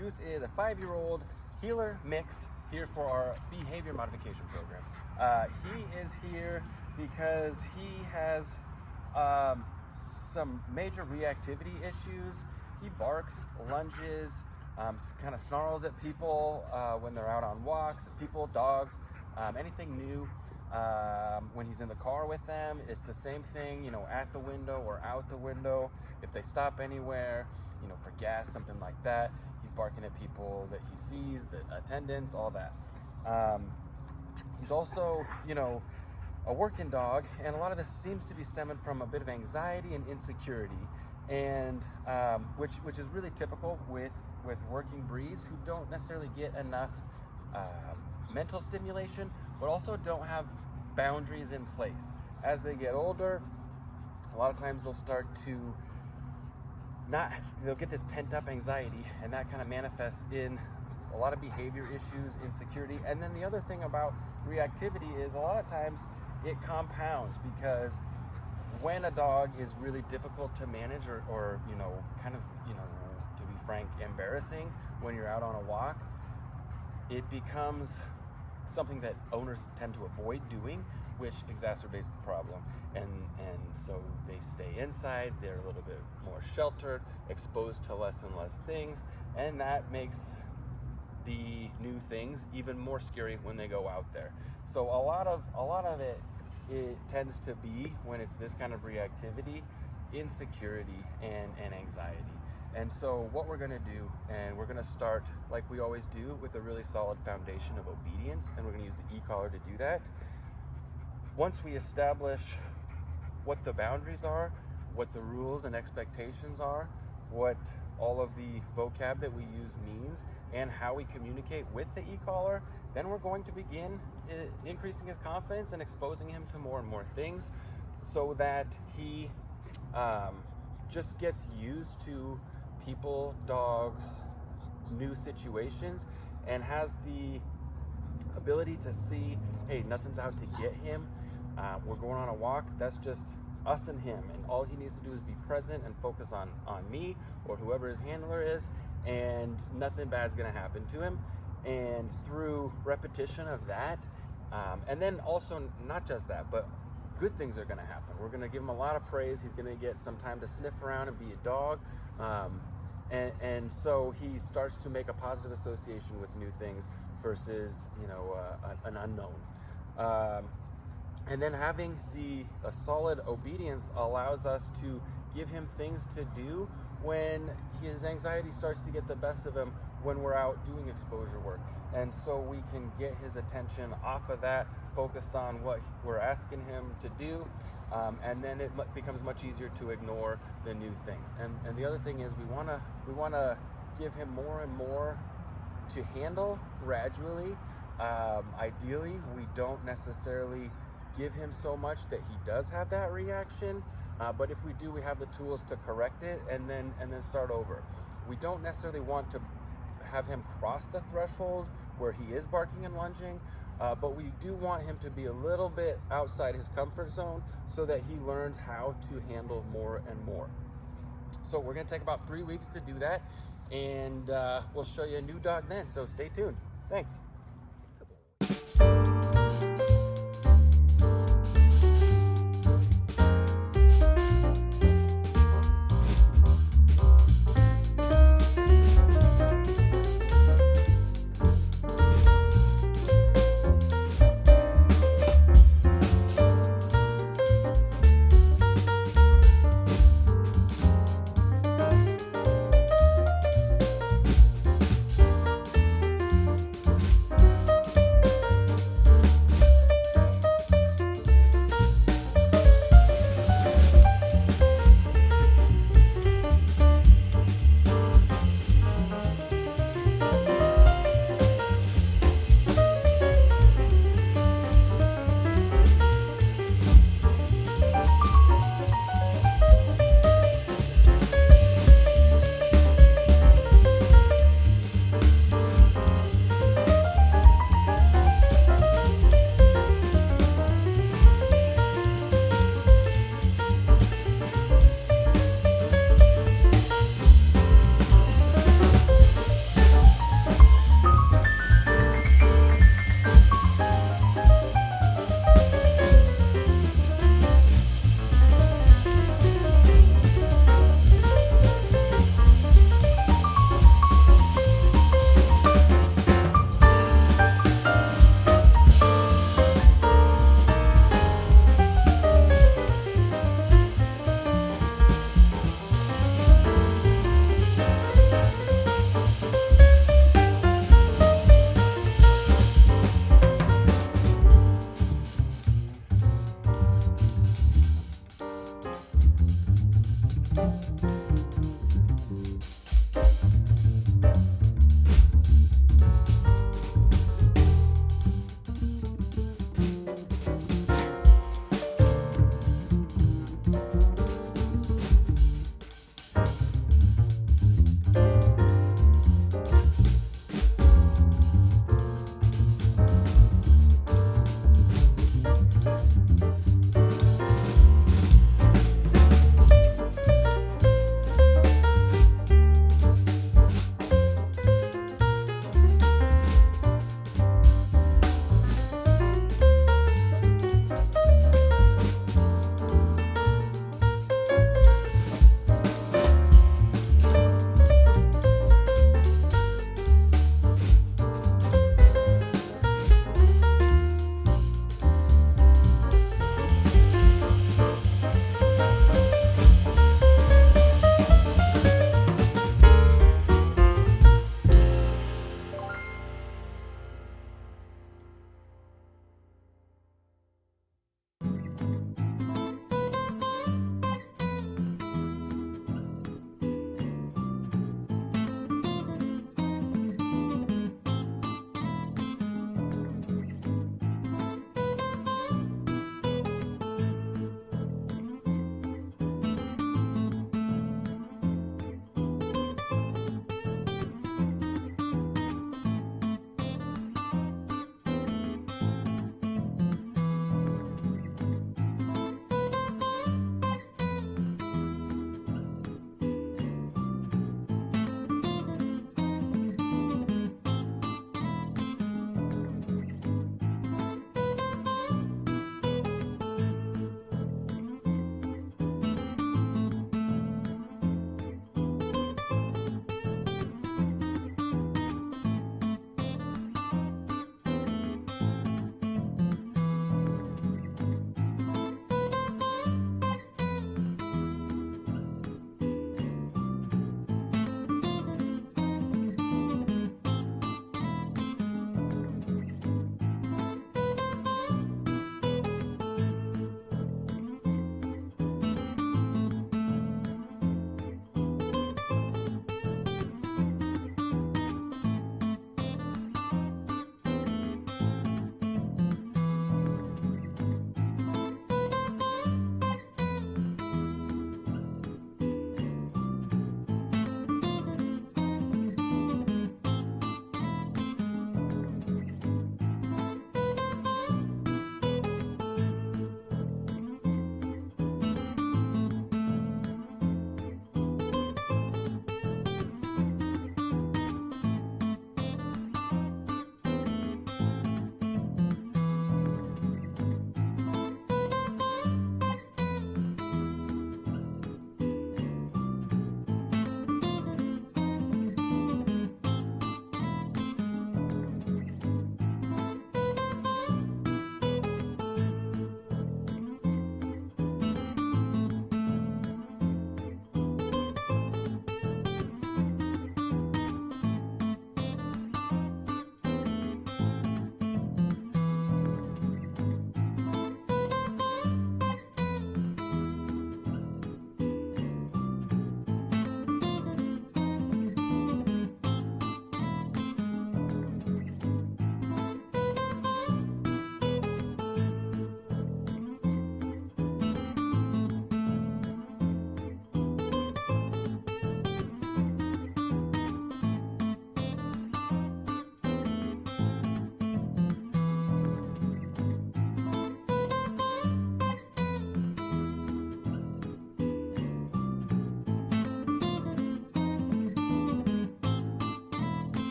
Goose is a 5-year-old heeler mix here for our behavior modification program. He is here because he has some major reactivity issues. He barks, lunges, kind of snarls at people when they're out on walks, people, dogs, anything new. When he's in the car with them, it's the same thing, you know, at the window or out the window. If they stop anywhere, you know, for gas, something like that, he's barking at people that he sees, the attendants, all that. He's also, you know, a working dog, and a lot of this seems to be stemming from a bit of anxiety and insecurity, and which is really typical with working breeds who don't necessarily get enough mental stimulation, but also don't have boundaries in place. As they get older, a lot of times they'll start to they'll get this pent up anxiety, and that kind of manifests in a lot of behavior issues, insecurity. And then the other thing about reactivity is a lot of times it compounds, because when a dog is really difficult to manage or you know, kind of, you know, to be frank, embarrassing when you're out on a walk, it becomes something that owners tend to avoid doing, which exacerbates the problem. And so they stay inside, they're a little bit more sheltered, exposed to less and less things, and that makes the new things even more scary when they go out there. So a lot of it tends to be, when it's this kind of reactivity, insecurity and anxiety. And so what we're going to do, and we're going to start like we always do, with a really solid foundation of obedience, and we're going to use the e-collar to do that. Once we establish what the boundaries are, what the rules and expectations are, what all of the vocab that we use means, and how we communicate with the e-collar, then we're going to begin increasing his confidence and exposing him to more and more things, so that he just gets used to people, dogs, new situations, and has the ability to see, hey, nothing's out to get him. We're going on a walk, that's just us and him, and all he needs to do is be present and focus on me or whoever his handler is, and nothing bad's gonna happen to him. And through repetition of that, and then also not just that, but good things are gonna happen. We're gonna give him a lot of praise. He's gonna get some time to sniff around and be a dog. And so he starts to make a positive association with new things versus, you know, an unknown. And then having a solid obedience allows us to give him things to do when his anxiety starts to get the best of him when we're out doing exposure work. And so we can get his attention off of that, focused on what we're asking him to do, and then it becomes much easier to ignore the new things. And the other thing is, we wanna give him more and more to handle gradually. Ideally, we don't necessarily give him so much that he does have that reaction, but if we do, we have the tools to correct it and then start over. We don't necessarily want to have him cross the threshold where he is barking and lunging, but we do want him to be a little bit outside his comfort zone so that he learns how to handle more and more. So we're going to take about 3 weeks to do that, and we'll show you a new dog then, so stay tuned. Thanks.